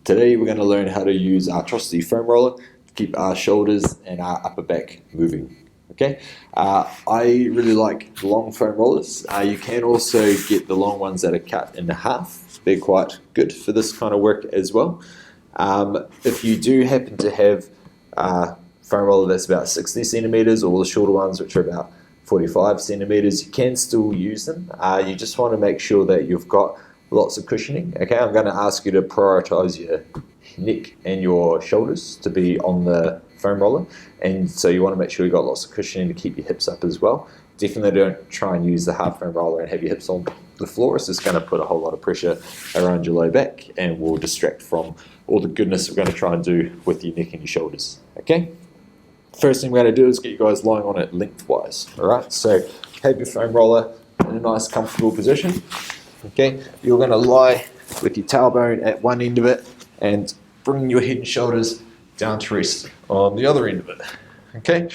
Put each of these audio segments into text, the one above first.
Today we're going to learn how to use our Trosty foam roller to keep our shoulders and our upper back moving. Okay, I really like the long foam rollers. You can also get the long ones that are cut in half. They're quite good for this kind of work as well. If you do happen to have a foam roller that's about 60 centimeters, or the shorter ones which are about 45 centimeters, you can still use them. You just want to make sure that you've got lots of cushioning. Okay, I'm going to ask you to prioritize your neck and your shoulders to be on the foam roller, and so you want to make sure you've got lots of cushioning to keep your hips up as well. Definitely don't try and use the hard foam roller and have your hips on the floor. It's just going to put a whole lot of pressure around your low back and will distract from all the goodness we're going to try and do with your neck and your shoulders. Okay, first thing we're going to do is get you guys lying on it lengthwise. Alright, so have your foam roller in a nice comfortable position. Okay, you're going to lie with your tailbone at one end of it and bring your head and shoulders down to rest on the other end of it. Okay,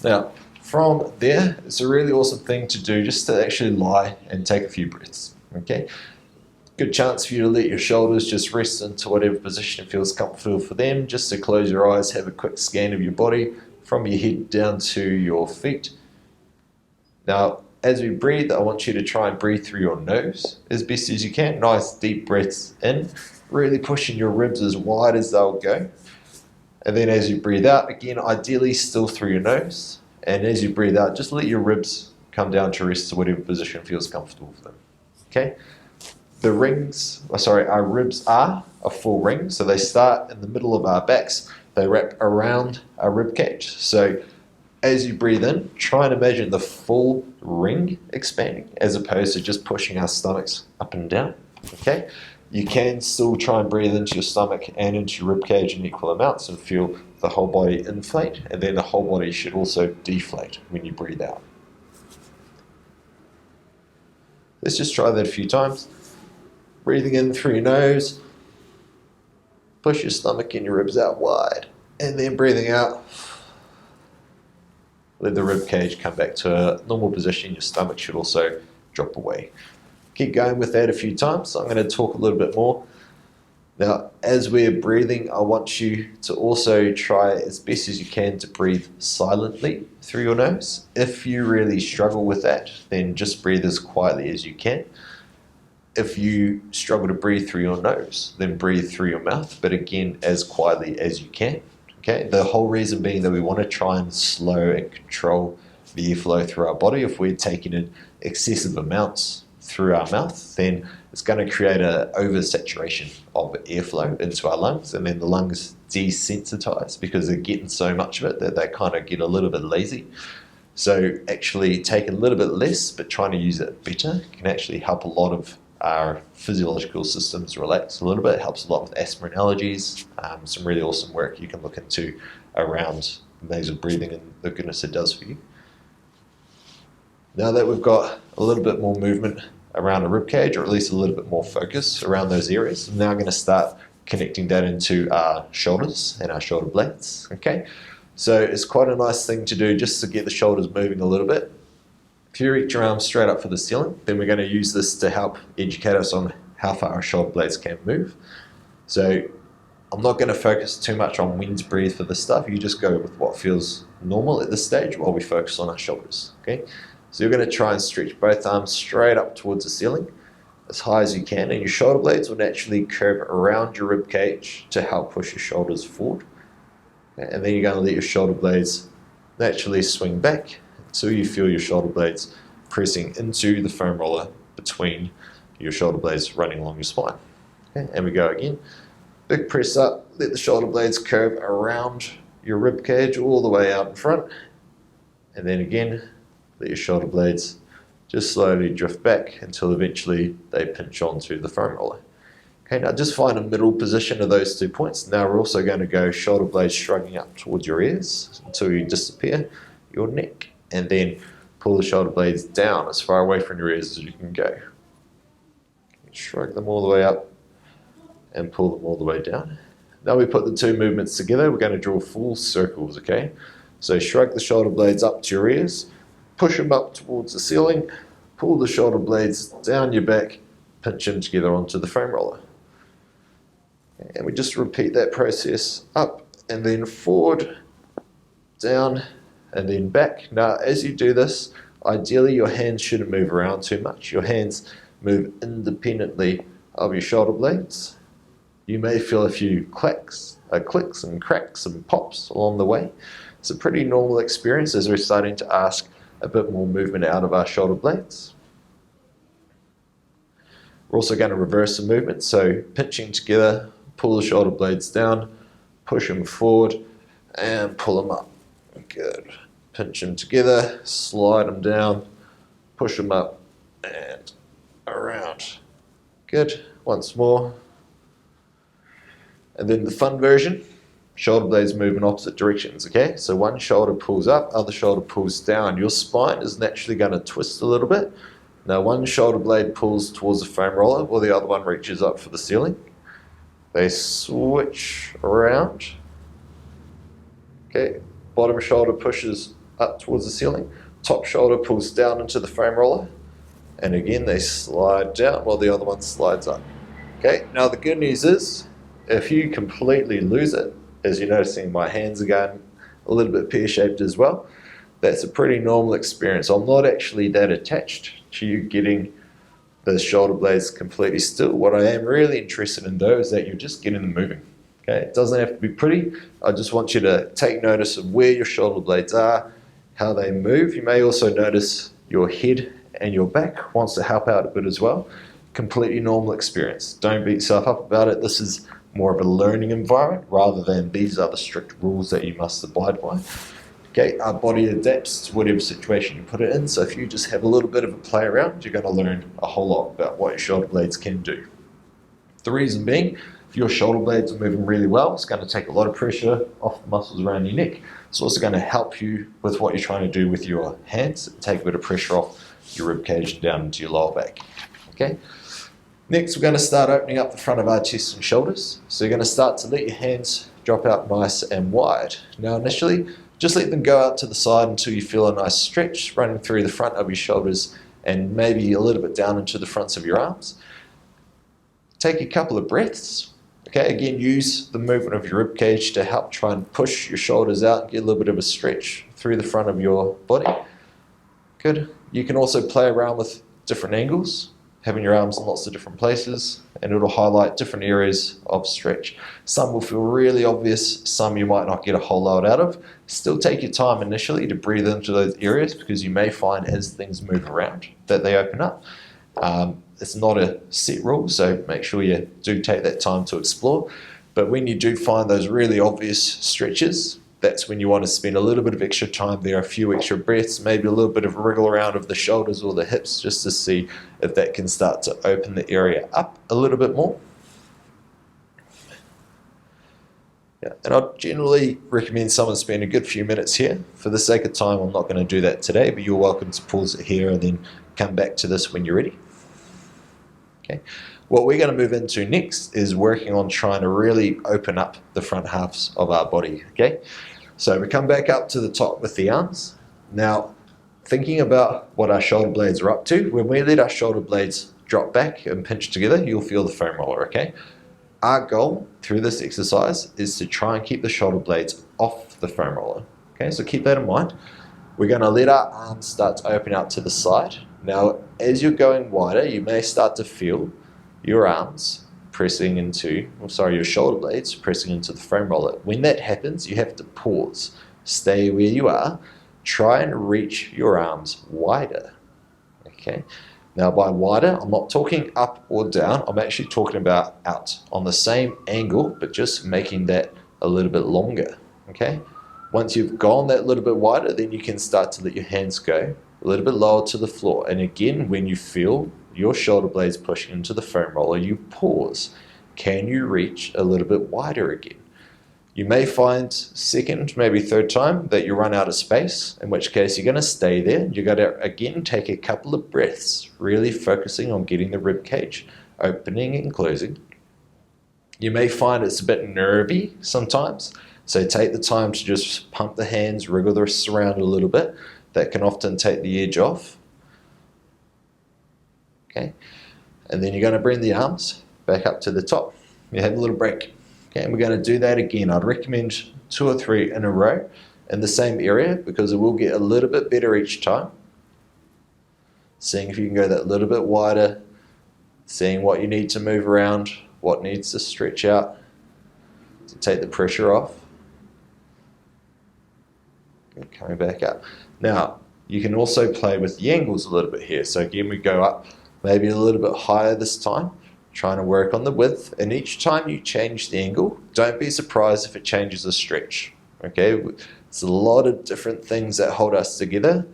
now from there, it's a really awesome thing to do, just to actually lie and take a few breaths. Okay, good chance for you to let your shoulders just rest into whatever position feels comfortable for them. Just to close your eyes, have a quick scan of your body from your head down to your feet. Now, as we breathe, I want you to try and breathe through your nose as best as you can. Nice deep breaths in, really pushing your ribs as wide as they'll go. And then as you breathe out, again, ideally still through your nose. And as you breathe out, just let your ribs come down to rest to whatever position feels comfortable for them. Okay? Our ribs are a full ring, so they start in the middle of our backs. They wrap around our rib cage. So as you breathe in, try and imagine the full ring expanding as opposed to just pushing our stomachs up and down. Okay? You can still try and breathe into your stomach and into your rib cage in equal amounts and feel the whole body inflate, and then the whole body should also deflate when you breathe out. Let's just try that a few times. Breathing in through your nose, push your stomach and your ribs out wide, and then breathing out, let the rib cage come back to a normal position. Your stomach should also drop away. Keep going with that a few times. I'm going to talk a little bit more. Now, as we're breathing, I want you to also try as best as you can to breathe silently through your nose. If you really struggle with that, then just breathe as quietly as you can. If you struggle to breathe through your nose, then breathe through your mouth, but again, as quietly as you can. Okay? The whole reason being that we want to try and slow and control the airflow through our body. If we're taking in excessive amounts through our mouth, then it's going to create an oversaturation of airflow into our lungs, and then the lungs desensitize because they're getting so much of it that they kind of get a little bit lazy. So actually take a little bit less, but trying to use it better can actually help a lot of our physiological systems relax a little bit. It helps a lot with asthma and allergies. Some really awesome work you can look into around nasal breathing and the goodness it does for you. Now that we've got a little bit more movement around the rib cage, or at least a little bit more focus around those areas, I'm now going to start connecting that into our shoulders and our shoulder blades. Okay, so it's quite a nice thing to do just to get the shoulders moving a little bit. If you reach your arms straight up for the ceiling, then we're going to use this to help educate us on how far our shoulder blades can move. So I'm not going to focus too much on when to breathe for this stuff. You just go with what feels normal at this stage while we focus on our shoulders. Okay. So you're going to try and stretch both arms straight up towards the ceiling as high as you can, and your shoulder blades will naturally curve around your rib cage to help push your shoulders forward. And then you're going to let your shoulder blades naturally swing back until you feel your shoulder blades pressing into the foam roller between your shoulder blades running along your spine. Okay, and we go again. Big press up, let the shoulder blades curve around your rib cage all the way out in front. And then again, let your shoulder blades just slowly drift back until eventually they pinch onto the foam roller. Okay, now just find a middle position of those 2 points. Now we're also going to go shoulder blades shrugging up towards your ears until you disappear your neck, and then pull the shoulder blades down as far away from your ears as you can go. Shrug them all the way up and pull them all the way down. Now we put the two movements together, we're going to draw full circles, okay? So shrug the shoulder blades up to your ears, push them up towards the ceiling, pull the shoulder blades down your back, pinch them together onto the foam roller. And we just repeat that process up and then forward, down, and then back. Now, as you do this, ideally your hands shouldn't move around too much. Your hands move independently of your shoulder blades. You may feel a few clicks and cracks and pops along the way. It's a pretty normal experience as we're starting to ask a bit more movement out of our shoulder blades. We're also going to reverse the movement, so pinching together, pull the shoulder blades down, push them forward, and pull them up. Good. Pinch them together, slide them down, push them up, and around. Good. Once more. And then the fun version, shoulder blades move in opposite directions, okay? So one shoulder pulls up, other shoulder pulls down. Your spine is naturally going to twist a little bit. Now one shoulder blade pulls towards the foam roller while the other one reaches up for the ceiling. They switch around. Okay, bottom shoulder pushes up towards the ceiling. Top shoulder pulls down into the foam roller. And again, they slide down while the other one slides up. Okay, now the good news is, if you completely lose it, as you're noticing my hands are going a little bit pear-shaped as well, that's a pretty normal experience. I'm not actually that attached to you getting the shoulder blades completely still. What I am really interested in though is that you're just getting them moving. Okay, it doesn't have to be pretty. I just want you to take notice of where your shoulder blades are, how they move. You may also notice your head and your back wants to help out a bit as well. Completely normal experience. Don't beat yourself up about it. This is more of a learning environment rather than these are the strict rules that you must abide by. Okay, our body adapts to whatever situation you put it in, so if you just have a little bit of a play around, you're going to learn a whole lot about what your shoulder blades can do. The reason being, if your shoulder blades are moving really well, it's going to take a lot of pressure off the muscles around your neck. It's also going to help you with what you're trying to do with your hands, take a bit of pressure off your rib cage and down into your lower back. Okay. Next, we're going to start opening up the front of our chest and shoulders. So you're going to start to let your hands drop out nice and wide. Now initially, just let them go out to the side until you feel a nice stretch running through the front of your shoulders and maybe a little bit down into the fronts of your arms. Take a couple of breaths. Okay, again, use the movement of your rib cage to help try and push your shoulders out and get a little bit of a stretch through the front of your body. Good. You can also play around with different angles, having your arms in lots of different places, and it'll highlight different areas of stretch. Some will feel really obvious, some you might not get a whole lot out of. Still take your time initially to breathe into those areas because you may find as things move around that they open up. It's not a set rule, so make sure you do take that time to explore. But when you do find those really obvious stretches, that's when you want to spend a little bit of extra time there, a few extra breaths, maybe a little bit of wriggle around of the shoulders or the hips just to see if that can start to open the area up a little bit more. Yeah, and I'd generally recommend someone spend a good few minutes here. For the sake of time, I'm not going to do that today, but you're welcome to pause it here and then come back to this when you're ready. Okay. What we're going to move into next is working on trying to really open up the front halves of our body. Okay, so we come back up to the top with the arms. Now, thinking about what our shoulder blades are up to, when we let our shoulder blades drop back and pinch together, you'll feel the foam roller. Okay, our goal through this exercise is to try and keep the shoulder blades off the foam roller. Okay, so keep that in mind. We're going to let our arms start to open out to the side. Now, as you're going wider, you may start to feel your arms pressing into, your shoulder blades pressing into the foam roller. When that happens, you have to pause. Stay where you are. Try and reach your arms wider. Okay. Now, by wider, I'm not talking up or down. I'm actually talking about out on the same angle, but just making that a little bit longer. Okay. Once you've gone that little bit wider, then you can start to let your hands go a little bit lower to the floor. And again, when you feel your shoulder blades pushing into the foam roller, you pause. Can you reach a little bit wider again? You may find second, maybe third time that you run out of space, in which case you're going to stay there. You're going to, again, take a couple of breaths, really focusing on getting the rib cage opening and closing. You may find it's a bit nervy sometimes, so take the time to just pump the hands, wriggle the wrists around a little bit. That can often take the edge off. Okay, and then you're going to bring the arms back up to the top. You have a little break. Okay, and we're going to do that again. I'd recommend 2 or 3 in a row in the same area because it will get a little bit better each time. Seeing if you can go that little bit wider, seeing what you need to move around, what needs to stretch out to take the pressure off. And coming back up. Now, you can also play with the angles a little bit here. So again, we go up maybe a little bit higher this time, trying to work on the width. And each time you change the angle, don't be surprised if it changes the stretch. Okay, it's a lot of different things that hold us together.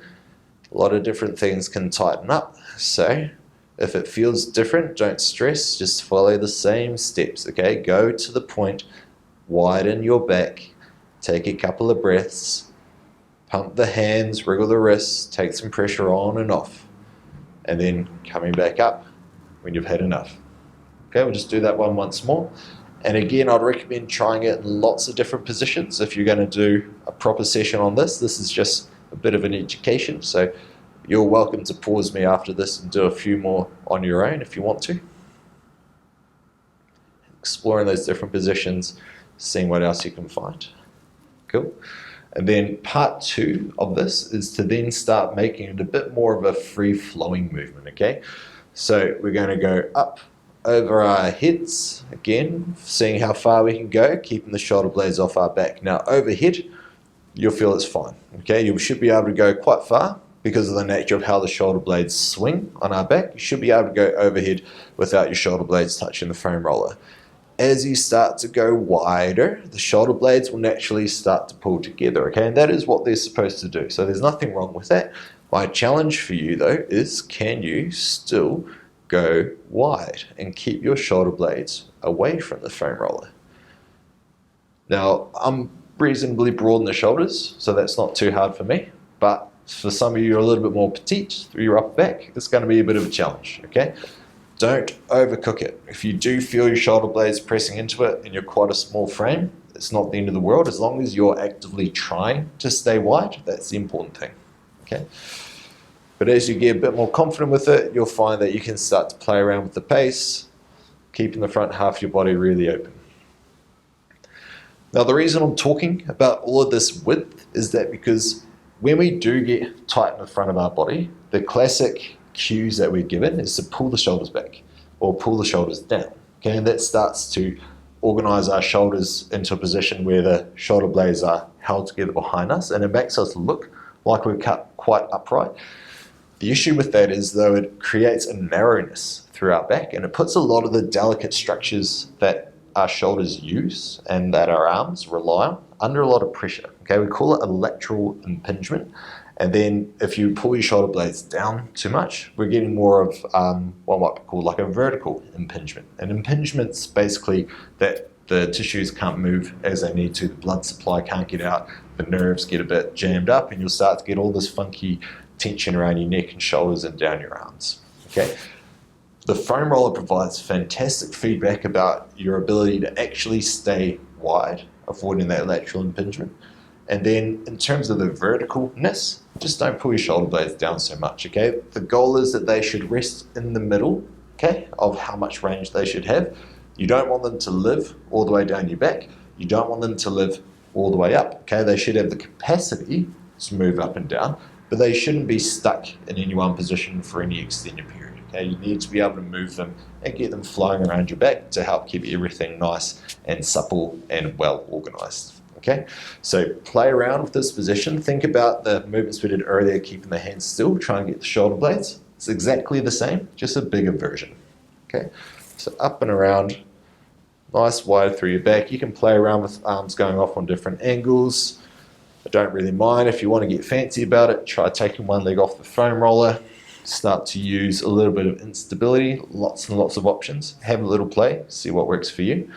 A lot of different things can tighten up. So if it feels different, don't stress, just follow the same steps. Okay, go to the point, widen your back, take a couple of breaths, pump the hands, wriggle the wrists, take some pressure on and off, and then coming back up when you've had enough. Okay, we'll just do that one once more. And again, I'd recommend trying it in lots of different positions. If you're going to do a proper session on this, this is just a bit of an education. So you're welcome to pause me after this and do a few more on your own if you want to. Exploring those different positions, seeing what else you can find. Cool. And then part 2 of this is to then start making it a bit more of a free-flowing movement, okay? So we're going to go up over our heads, again, seeing how far we can go, keeping the shoulder blades off our back. Now overhead, you'll feel it's fine, okay? You should be able to go quite far because of the nature of how the shoulder blades swing on our back. You should be able to go overhead without your shoulder blades touching the foam roller. As you start to go wider, the shoulder blades will naturally start to pull together, okay? And that is what they're supposed to do. So there's nothing wrong with that. My challenge for you though is, can you still go wide and keep your shoulder blades away from the foam roller? Now, I'm reasonably broad in the shoulders, so that's not too hard for me. But for some of you who are a little bit more petite through your upper back, it's going to be a bit of a challenge, okay? Don't overcook it. If you do feel your shoulder blades pressing into it and you're quite a small frame, it's not the end of the world. As long as you're actively trying to stay wide, that's the important thing, okay? But as you get a bit more confident with it, you'll find that you can start to play around with the pace, keeping the front half of your body really open. Now, the reason I'm talking about all of this width is that because when we do get tight in the front of our body, the classic cues that we're given is to pull the shoulders back or pull the shoulders down. Okay, and that starts to organize our shoulders into a position where the shoulder blades are held together behind us, and it makes us look like we're cut quite upright. The issue with that is, though, it creates a narrowness through our back, and it puts a lot of the delicate structures that our shoulders use and that our arms rely on under a lot of pressure. Okay, we call it a lateral impingement. And then if you pull your shoulder blades down too much, we're getting more of what might be called like a vertical impingement. An impigement's basically that the tissues can't move as they need to, the blood supply can't get out, the nerves get a bit jammed up, and you'll start to get all this funky tension around your neck and shoulders and down your arms. Okay. The foam roller provides fantastic feedback about your ability to actually stay wide, avoiding that lateral impingement. And then in terms of the verticalness, just don't pull your shoulder blades down so much, okay? The goal is that they should rest in the middle, okay, of how much range they should have. You don't want them to live all the way down your back. You don't want them to live all the way up, okay? They should have the capacity to move up and down, but they shouldn't be stuck in any one position for any extended period, okay? You need to be able to move them and get them flying around your back to help keep everything nice and supple and well organized. Okay, so play around with this position. Think about the movements we did earlier, keeping the hands still, trying to get the shoulder blades. It's exactly the same, just a bigger version. Okay, so up and around, nice wide through your back. You can play around with arms going off on different angles. I don't really mind. If you want to get fancy about it, try taking one leg off the foam roller. Start to use a little bit of instability, lots and lots of options. Have a little play, see what works for you.